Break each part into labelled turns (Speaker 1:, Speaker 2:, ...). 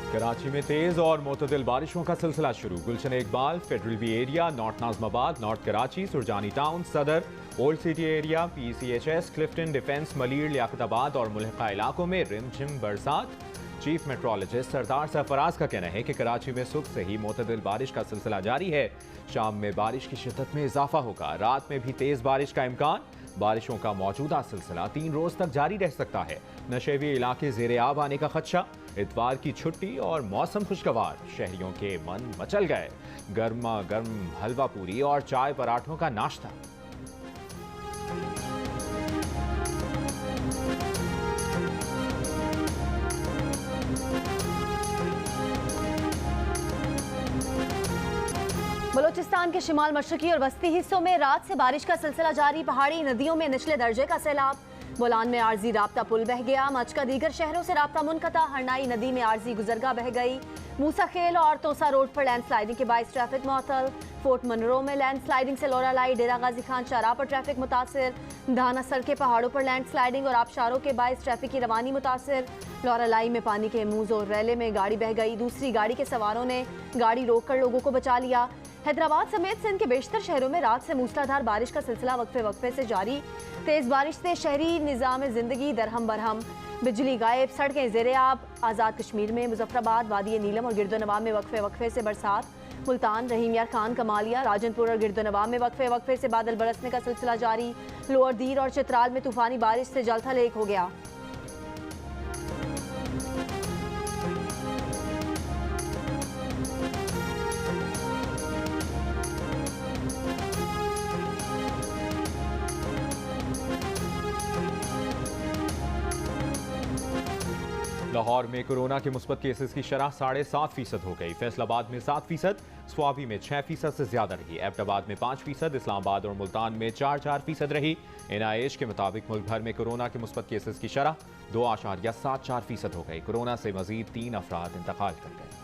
Speaker 1: कराची में तेज और मोतदिल बारिशों का सिलसिला शुरू। Gulshan Iqbal, federal B area, north Nazimabad, north Karachi, Surjani town, Saddar, old city area, PCHS, Clifton, defence, Malir, Liaquatabad और मुल्हिका इलाकों में रिमझिम बरसात। चीफ मेट्रोलॉजिस्ट सरदार सरफराज का कहना है कि कराची में सुबह से ही मोतदिल बारिश का सिलसिला जारी है। शाम में बारिश की शिद्दत में इजाफा होगा। रात में भी तेज बारिश का इम्कान। बारिशों का मौजूदा सिलसिला 3 रोज तक जारी रह सकता है। नशेबी इलाके ज़ेरे आब आने का खदशा। इतवार की छुट्टी और मौसम खुशगवार, शहरियों के मन मचल गए। गर्मा गर्म हलवा पूरी और चाय पराठों का नाश्ता।
Speaker 2: बलोचिस्तान के शिमाल मशरकी और वस्ती हिस्सों में रात से बारिश का सिलसिला जारी। पहाड़ी नदियों में निचले दर्जे का सैलाब। बोलान में आरजी राब्ता पुल बह गया। मच का दीगर शहरों से राब्ता मुनक़ता। हरनाई नदी में आरजी गुजरगाह बह गई। मूसा खेल और तोसा रोड पर लैंडस्लाइडिंग के बायस ट्रैफिक मुअत्तल। फोर्ट मनरो में लैंडस्लाइडिंग से लौरा लाई। डेरा गाजी खान शाहराह पर ट्रैफिक मुतासिर। धाना सर के पहाड़ों पर लैंडस्लाइडिंग और आबशारों के बायस ट्रैफिक की रवानी मुतासिर। लौरा लाई में पानी के मुंह और रैले में गाड़ी बह गई। दूसरी गाड़ी के सवारों ने गाड़ी रोककर लोगों को बचा लिया। हैदराबाद समेत सिंध के बेशतर शहरों में रात से मूसलाधार बारिश का सिलसिला वक्फे वक्फे से जारी। तेज बारिश से शहरी निज़ाम जिंदगी दरहम बरहम। बिजली गायब, सड़कें ज़ेरे आब। आज़ाद कश्मीर में मुजफ्फराबाद, वादी नीलम और गिरदोनवा में वक्फे वक्फे से बरसात। मुल्तान, रहीम यार खान, कमालिया, राजनपुर और गिरदोनवा में वक्फे वक्फे से बादल बरसने का सिलसिला जारी। लोअर दीर और चित्राल में तूफानी बारिश से जलथल एक हो गया।
Speaker 1: लाहौर में कोरोना के मुस्बत केसेस की शरह 7.5% हो गई। फैसलाबाद में 7%, स्वाबी में 6% से ज्यादा रही। एबटाबाद में 5%, इस्लामाबाद और मुल्तान में 4% रही। NIH के मुताबिक मुल्क भर में कोरोना के मुस्बत केसेस की शरह 2.74% हो गई। कोरोना से मजीद 3 अफराद इंतकाल कर गए।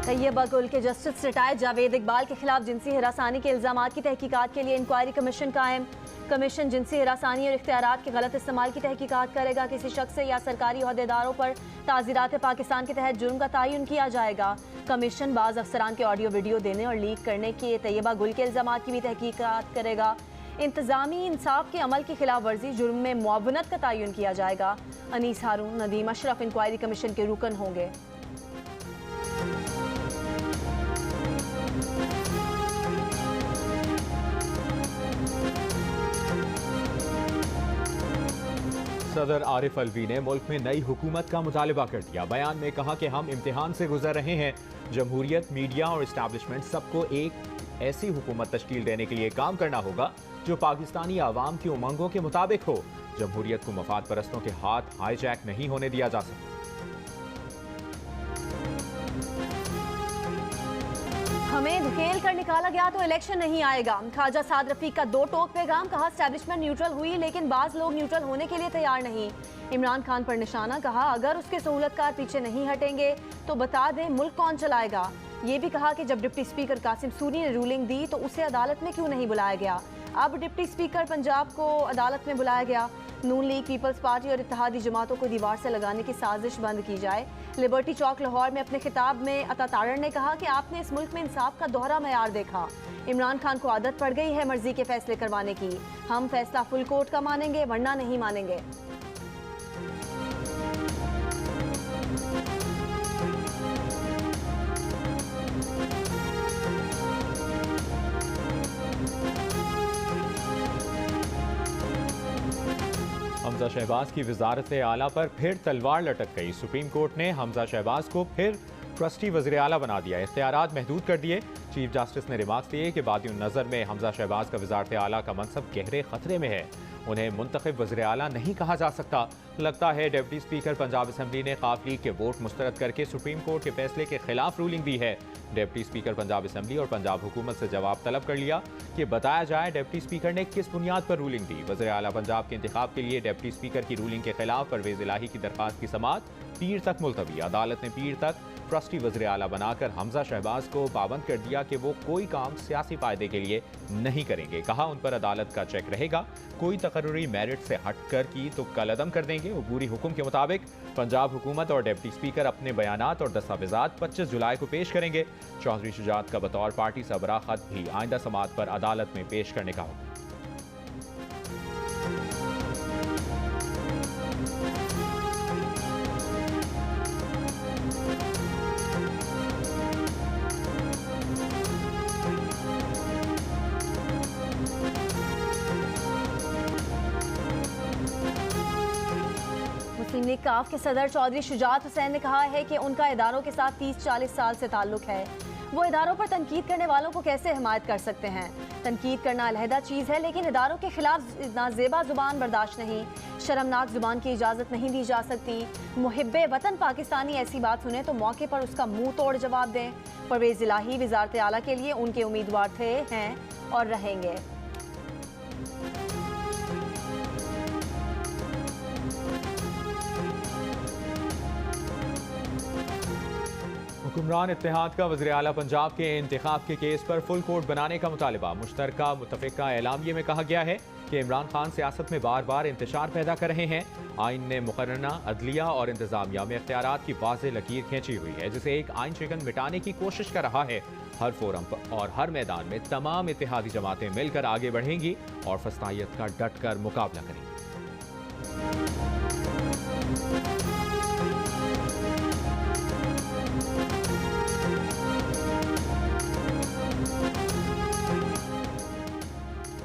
Speaker 2: तैयबा गुल के जस्टिस रिटायर्ड जावेद इकबाल के खिलाफ जिनसी हिरासानी के इल्जामात की तहकीकात के लिए इंक्वायरी कमीशन कायम। कमीशन जिनसी हिरासानी और इख्तियारात के गलत इस्तेमाल की तहकीकात करेगा। किसी शख्स से या सरकारी ओहदेदारों पर ताज़ीरात पाकिस्तान के तहत जुर्म का तयन किया जाएगा। कमीशन बाज़ अफसरान के ऑडियो वीडियो देने और लीक करने के तैयबा गुल के इल्जामात की भी तहकीकात करेगा। इंतजामी इंसाफ के अमल की खिलाफ वर्जी जुर्म में मुआवनत का तयन किया जाएगा। अनीस हारून, नदीम अशरफ इंक्वायरी कमीशन के रुकन होंगे।
Speaker 1: सदर आरिफ अलवी ने मुल्क में नई हुकूमत का मुतालबा कर दिया। बयान में कहा कि हम इम्तिहान से गुजर रहे हैं। जमहूरियत, मीडिया और इस्टेब्लिशमेंट सबको एक ऐसी हुकूमत तश्कील देने के लिए काम करना होगा जो पाकिस्तानी आवाम की उमंगों के मुताबिक हो। जमहूरियत को मफाद परस्तों के हाथ हाईजैक नहीं होने दिया जा सकता।
Speaker 2: हमें धकेल कर निकाला गया तो इलेक्शन नहीं आएगा। ख्वाजा साद रफीक का 2 टोक पैगाम। कहा एस्टैब्लिशमेंट न्यूट्रल हुई लेकिन बाज लोग न्यूट्रल होने के लिए तैयार नहीं। इमरान खान पर निशाना। कहा अगर उसके सहूलतकार पीछे नहीं हटेंगे तो बता दें मुल्क कौन चलाएगा। ये भी कहा कि जब डिप्टी स्पीकर कासिम सूरी ने रूलिंग दी तो उसे अदालत में क्यों नहीं बुलाया गया। अब डिप्टी स्पीकर पंजाब को अदालत में बुलाया गया। नून लीग, पीपल्स पार्टी और इत्तेहादी जमातों को दीवार से लगाने की साजिश बंद की जाए। लिबर्टी चौक लाहौर में अपने खिताब में अता तारड़ ने कहा कि आपने इस मुल्क में इंसाफ का दोहरा मयार देखा। इमरान खान को आदत पड़ गई है मर्जी के फैसले करवाने की। हम फैसला फुल कोर्ट का मानेंगे वरना नहीं मानेंगे।
Speaker 1: हमजा शहबाज की वजारत आला पर फिर तलवार लटक गई। सुप्रीम कोर्ट ने हमजा शहबाज को फिर ट्रस्टी वज़ीर आला बना दिया। इख्तियारात महदूद कर दिए। चीफ जस्टिस ने रिमार्क्स दिए कि बादी नज़र में हमजा शहबाज का वजारत आला का मनसब गहरे खतरे में है। उन्हें मुंतखब वज़ीर आला नहीं कहा जा सकता। लगता है डिप्टी स्पीकर पंजाब असम्बली ने ख़ाफ लीग के वोट मुस्तरद करके सुप्रीम कोर्ट के फैसले के खिलाफ रूलिंग दी है। डिप्टी स्पीकर पंजाब असम्बली और पंजाब हुकूमत से जवाब तलब कर लिया कि बताया जाए डिप्टी स्पीकर ने किस बुनियाद पर रूलिंग दी। वज़ीर आला पंजाब के इंतखाब के लिए डिप्टी स्पीकर की रूलिंग के खिलाफ परवेज़ इलाही की दरख्वास्त की समाअत पीर तक मुलतवी। अदालत ने पीर तक ट्रस्टी वज़ीर आला बनाकर हमजा शहबाज को पाबंद कर दिया कि वो कोई काम सियासी फायदे के लिए नहीं करेंगे। कहा उन पर अदालत का चेक रहेगा, कोई तकर्रुरी मेरिट से हटकर की तो कलअदम कर देंगे। अबूरी हुक्म के मुताबिक पंजाब हुकूमत और डिप्टी स्पीकर अपने बयानात और दस्तावेजात 25 जुलाई को पेश करेंगे। चौधरी शुजात का बतौर पार्टी सरबराह खत भी आइंदा समाअत पर अदालत में पेश करने का हुक्म।
Speaker 2: मुस्लिम लीग काफ के सदर चौधरी शुजात हुसैन ने कहा है कि उनका इदारों के साथ 30-40 साल से ताल्लुक है। वो इदारों पर तनकीद करने वालों को कैसे हिमायत कर सकते हैं। तनकीद करना अलहदा चीज़ है, लेकिन इदारों के खिलाफ नाजेबा जुबान बर्दाश्त नहीं। शर्मनाक जुबान की इजाज़त नहीं दी जा सकती। मुहिब्बे वतन पाकिस्तानी ऐसी बात सुने तो मौके पर उसका मुंह तोड़ जवाब दें। परवेज़ इलाही वज़ारत आला के लिए उनके उम्मीदवार थे, हैं और रहेंगे।
Speaker 1: हुक्मरान इत्तेहाद का वज़ीर आला पंजाब के इंतखाब के केस पर फुल कोर्ट बनाने का मुतालिबा। मुश्तरका मुतफ़िका एलामिये में कहा गया है कि इमरान खान सियासत में बार बार इंतशार पैदा कर रहे हैं। आइन ने मुकर्रना अदलिया और इंतजामिया में इख्तियारात की वाज़ेह लकीर खींची हुई है, जिसे एक आइन शिकन मिटाने की कोशिश कर रहा है। हर फोरम पर और हर मैदान में तमाम इत्तेहादी जमातें मिलकर आगे बढ़ेंगी और फस्तायत का डट कर मुकाबला करेंगी।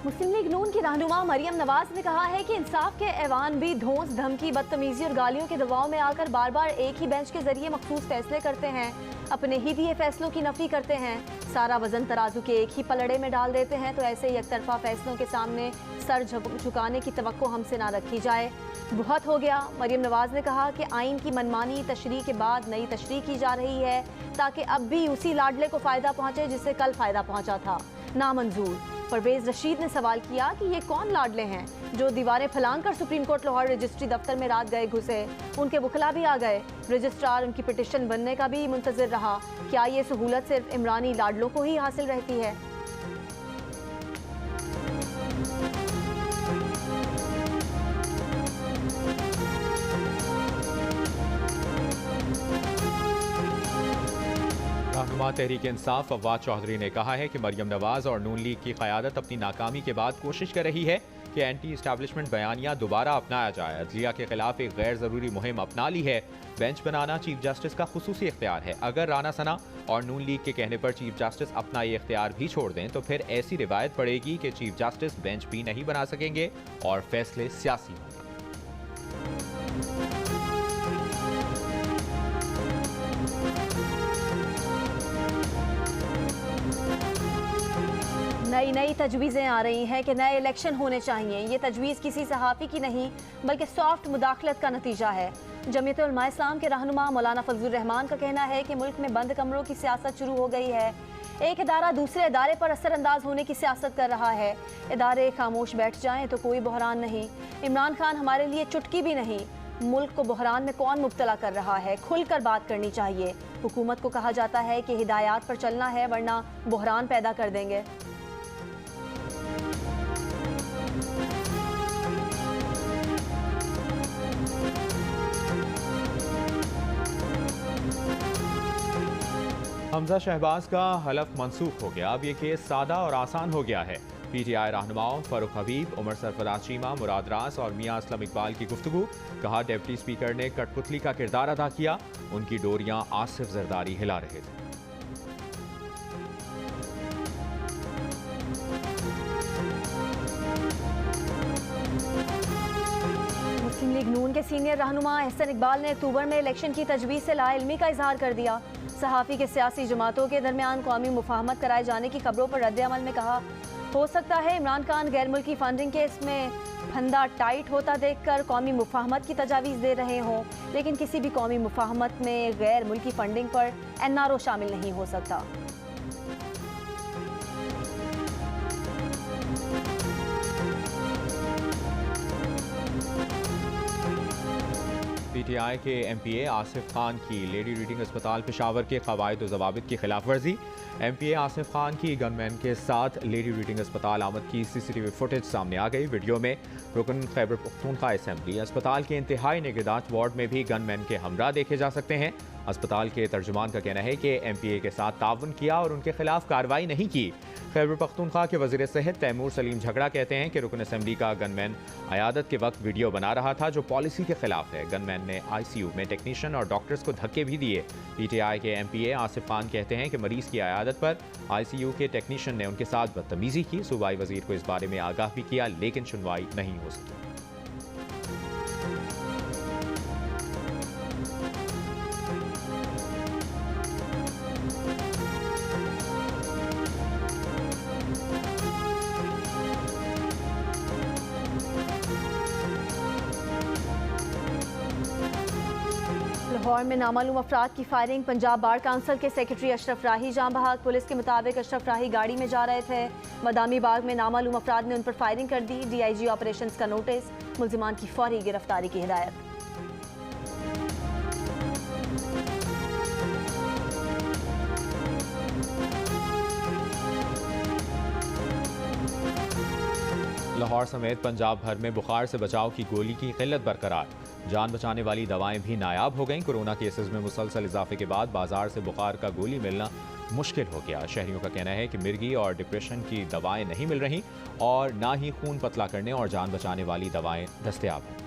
Speaker 2: मुस्लिम लीग नून की रहनुमा मरियम नवाज ने कहा है कि इंसाफ के ऐवान भी धौंस, धमकी, बदतमीजी और गालियों के दबाव में आकर बार बार एक ही बेंच के जरिए मखसूस फैसले करते हैं। अपने ही दिए फैसलों की नफी करते हैं। सारा वजन तराजू के एक ही पलड़े में डाल देते हैं। तो ऐसे ही एकतरफा फैसलों के सामने सर झुकाने की तवक्को हमसे ना रखी जाए। बहुत हो गया। मरियम नवाज ने कहा कि आइन की मनमानी तशरीह के बाद नई तशरीह की जा रही है ताकि अब भी उसी लाडले को फ़ायदा पहुँचे जिससे कल फ़ायदा पहुँचा था। नामंजूर। परवेज रशीद ने सवाल किया कि ये कौन लाडले हैं जो दीवारें फलांग कर सुप्रीम कोर्ट लाहौर रजिस्ट्री दफ्तर में रात गए घुसे। उनके वकला भी आ गए। रजिस्ट्रार उनकी पिटिशन बनने का भी मुंतज़िर रहा। क्या ये सहूलत सिर्फ इमरानी लाडलों को ही हासिल रहती है?
Speaker 1: रहनुमा तहरीक इंसाफ फवाद चौधरी ने कहा है कि मरियम नवाज और नून लीग की क़यादत अपनी नाकामी के बाद कोशिश कर रही है कि एंटी इस्टेब्लिशमेंट बयानिया दोबारा अपनाया जाए। अदलिया के खिलाफ एक गैर ज़रूरी मुहिम अपना ली है। बेंच बनाना चीफ जस्टिस का खुसूसी इख्तियार है। अगर राना सना और नून लीग के कहने पर चीफ जस्टिस अपना ये इख्तियार भी छोड़ दें तो फिर ऐसी रिवायत पड़ेगी कि चीफ जस्टिस बेंच भी नहीं बना सकेंगे और फैसले सियासी होंगे।
Speaker 2: नई नई तजवीज़ें आ रही हैं कि नए इलेक्शन होने चाहिए। ये तजवीज़ किसी सहाफ़ी की नहीं बल्कि सॉफ्ट मुदाखलत का नतीजा है। जमीयत उलमा इस्लाम के रहनुमा मौलाना फजलुर रहमान का कहना है कि मुल्क में बंद कमरों की सियासत शुरू हो गई है। एक इदारा दूसरे इदारे पर असरअंदाज होने की सियासत कर रहा है। इदारे खामोश बैठ जाएं तो कोई बहरान नहीं। इमरान खान हमारे लिए चुटकी भी नहीं। मुल्क को बहरान में कौन मुब्तला कर रहा है, खुलकर बात करनी चाहिए। हुकूमत को कहा जाता है कि हिदायत पर चलना है वरना बहरान पैदा कर देंगे।
Speaker 1: हमजा शहबाज का हलफ मनसूख हो गया। अब ये केस सादा और आसान हो गया है। पीटीआई रहनुमाओं फरूख हबीब, उमर सरफराज चीमा, मुराद रास और मियां असलम इकबाल की गुफ्तगू। कहा डिप्टी स्पीकर ने कठपुतली का किरदार अदा किया। उनकी डोरियां आसिफ जरदारी हिला रहे थे।
Speaker 2: मुस्लिम लीग नून के सीनियर रहनुमा एहसन इकबाल ने अक्टूबर में इलेक्शन की तजवीज़ से लाइल्मी का इजहार कर दिया। सहाफ़ी के सियासी जमातों के दरमियान कौमी मुफाहमत कराए जाने की खबरों पर रद्द-ए-अमल में कहा, हो सकता है इमरान खान गैर मुल्की फंडिंग केस में फंदा टाइट होता देखकर कौमी मुफाहमत की तजावीज़ दे रहे हों, लेकिन किसी भी कौमी मुफाहमत में गैर मुल्की फंडिंग पर एनआरओ शामिल नहीं हो सकता।
Speaker 1: PTI के MPA आसिफ खान की लेडी रीडिंग अस्पताल पेशावर के क़वाइद व ज़वाबित की खिलाफ वर्जी। MPA आसिफ खान की गनमैन के साथ लेडी रीडिंग अस्पताल आमद की CCTV फुटेज सामने आ गई। वीडियो में रुकन खैबर पख्तूनख्वा असेंबली अस्पताल के इंतहाई निगहदाश्त वार्ड में भी गनमैन के हमरा देखे जा सकते हैं। अस्पताल के तर्जुमान का कहना है कि MPA के साथ ताउन किया और उनके खिलाफ कार्रवाई नहीं की। खैबर पख्तूनख्वा के वज़ीर सेहत तैमूर सलीम झगड़ा कहते हैं कि रुकन असेंबली का गनमैन अयादत के वक्त वीडियो बना रहा था जो पॉलिसी के खिलाफ है। गनमैन ने ICU में टेक्नीशियन और डॉक्टर्स को धक्के भी दिए। PTI के MPA आसिफ खान कहते हैं कि मरीज की अयादत पर ICU के टेक्नीशियन ने उनके साथ बदतमीजी की। सूबाई वजीर को इस बारे में आगाह भी किया लेकिन सुनवाई नहीं हो सकी।
Speaker 2: लाहौर में नामालूम अफराद की फायरिंग। पंजाब बार काउंसिल के सेक्रेटरी अशरफ राही जाँ बहक। पुलिस के मुताबिक अशरफ राही गाड़ी में जा रहे थे। मदामी बाग में नामालूम अफराद ने उन पर फायरिंग कर दी। DIG ऑपरेशंस का नोटिस, मुल्जिमान की फौरी गिरफ्तारी की हिदायत।
Speaker 1: लाहौर समेत पंजाब भर में बुखार से बचाव की गोली की किल्लत बरकरार। जान बचाने वाली दवाएं भी नायाब हो गईं। कोरोना केसेस में मुसलसल इजाफे के बाद बाजार से बुखार का गोली मिलना मुश्किल हो गया। शहरियों का कहना है कि मिर्गी और डिप्रेशन की दवाएं नहीं मिल रही और ना ही खून पतला करने और जान बचाने वाली दवाएं दस्तयाब हैं।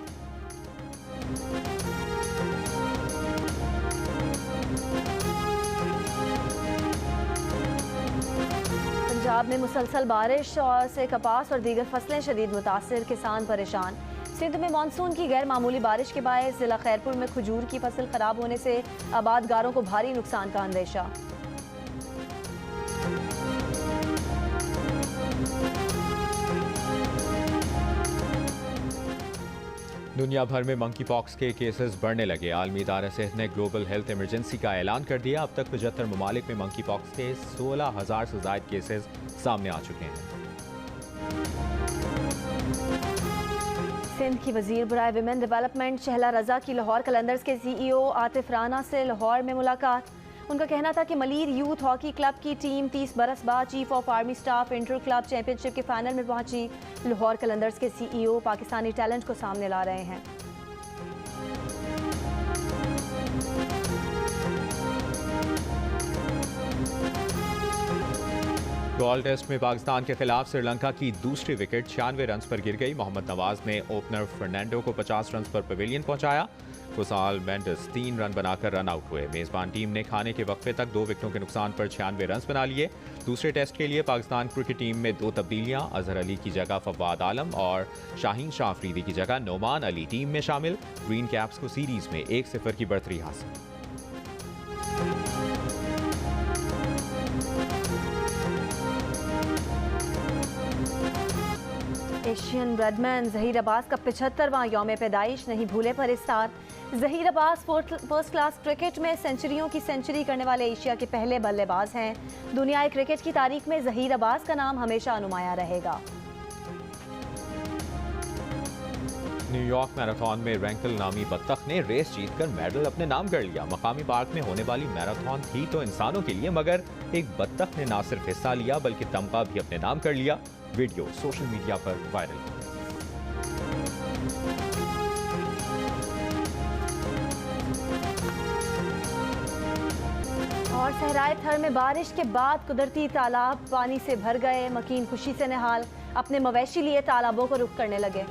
Speaker 2: पंजाब में मुसलसल बारिश और से कपास और दीगर फसलें शदीद मुतासिर, किसान परेशान। सिंध में मानसून की गैर मामूली बारिश के बायस जिला खैरपुर में खजूर की फसल खराब होने से आबादगारों को भारी नुकसान का अंदेशा।
Speaker 1: दुनिया भर में मंकी पॉक्स के केसेस बढ़ने लगे। आलमी इदारा सेहत ने ग्लोबल हेल्थ इमरजेंसी का ऐलान कर दिया। अब तक 75 ममालिक में मंकी पॉक्स के 16,000 से ज़ायद केसेस सामने आ चुके हैं।
Speaker 2: सिंध की वजीर बराए विमेन डेवलपमेंट शहला रजा की लाहौर कलंदर्स के CEO आतिफ राना से लाहौर में मुलाकात। उनका कहना था कि मलीर यूथ हॉकी क्लब की टीम 30 बरस बाद chief of army staff inter club championship के फाइनल में पहुंची। लाहौर कलंदर्स के CEO पाकिस्तानी टैलेंट को सामने ला रहे हैं।
Speaker 1: गोल टेस्ट में पाकिस्तान के खिलाफ श्रीलंका की दूसरी विकेट 96 रन पर गिर गई। मोहम्मद नवाज ने ओपनर फर्नांडो को 50 रन पर पवेलियन पहुंचाया। कुसाल मेंडिस 3 रन बनाकर रन आउट हुए। मेजबान टीम ने खाने के वक्फे तक 2 विकेटों के नुकसान पर 96 रन बना लिए। दूसरे टेस्ट के लिए पाकिस्तान क्रिकेट टीम में 2 तब्दीलियां, अजहर अली की जगह फवाद आलम और शाहीन शाह अफरीदी की जगह नोमान अली टीम में शामिल। ग्रीन कैप्स को सीरीज में 1-0 की बढ़तरी हासिल।
Speaker 2: एशियन ब्रेडमैन जहीर अब्बास का 75वां यौम पैदाइश, नहीं भूले परिस्तार। Zaheer Abbas first class cricket में सेंचुरियों की सेंचुरी करने वाले एशिया के पहले बल्लेबाज हैं। दुनियाई क्रिकेट की तारीख में जहीर अब्बास का नाम हमेशा नुमाया रहेगा।
Speaker 1: न्यूयॉर्क मैराथन में रैंकल नामी बत्तख ने रेस जीतकर मेडल अपने नाम कर लिया। मकामी पार्क में होने वाली मैराथन थी तो इंसानों के लिए, मगर एक बत्तख ने ना सिर्फ हिस्सा लिया बल्कि तमगा भी अपने नाम कर लिया। वीडियो सोशल मीडिया पर वायरल।
Speaker 2: और सहराए थर में बारिश के बाद कुदरती तालाब पानी से भर गए। मकीन खुशी से निहाल अपने मवेशी लिए तालाबों को रुख करने लगे।